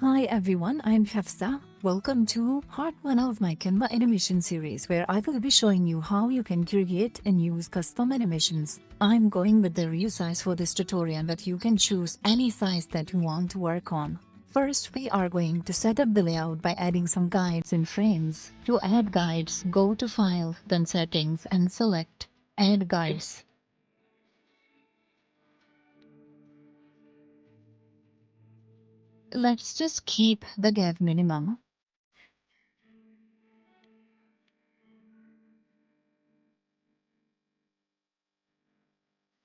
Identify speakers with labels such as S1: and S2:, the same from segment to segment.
S1: Hi everyone, I'm Hafsa. Welcome to part 1 of my Canva animation series where I will be showing you how you can create and use custom animations. I'm going with the resize for this tutorial, but you can choose any size that you want to work on. First, we are going to set up the layout by adding some guides and frames. To add guides, go to File, then Settings and select Add Guides. Let's just keep the gap minimum.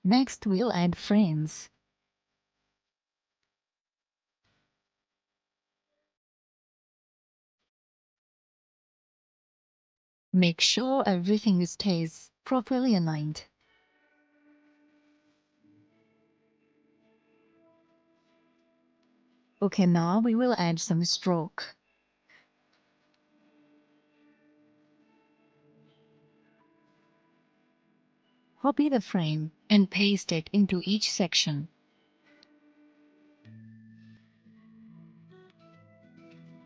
S1: Next, we'll add frames. Make sure everything stays properly aligned. Okay, now we will add some stroke. Copy the frame and paste it into each section.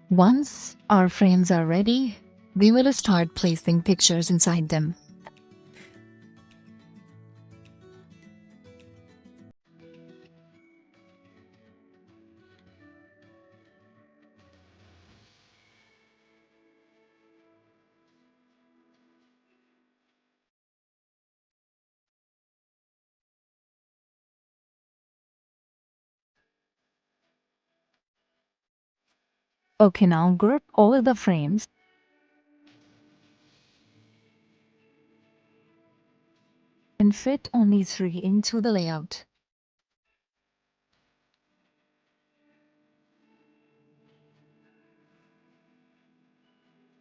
S1: Once our frames are ready, we will start placing pictures inside them. Okay, now group all the frames and fit only 3 into the layout.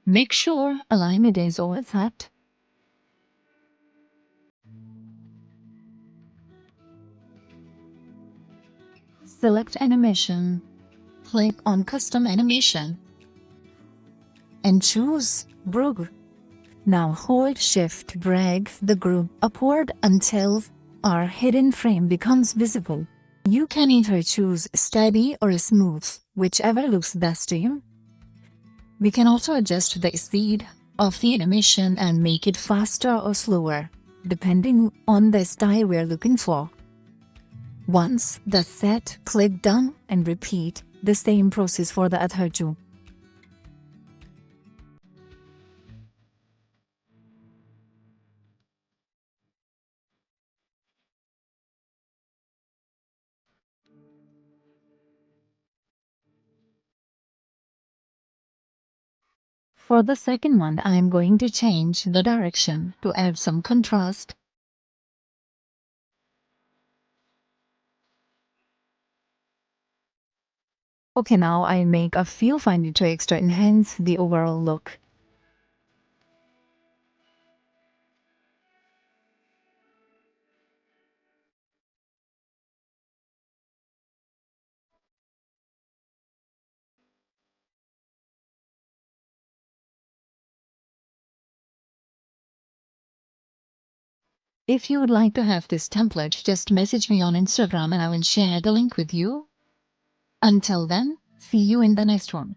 S1: Make sure alignment is always set. Select animation, click on custom animation, and choose group. Now hold Shift, drag the group upward until our hidden frame becomes visible. You can either choose steady or smooth, whichever looks best to you. We can also adjust the speed of the animation and make it faster or slower, depending on the style we're looking for. Once that's set, click Done and repeat the same process for the other two. For the second one, I am going to change the direction to add some contrast. Okay, now I make a few fine tweaks to enhance the overall look. If you would like to have this template, just message me on Instagram and I will share the link with you. Until then, see you in the next one.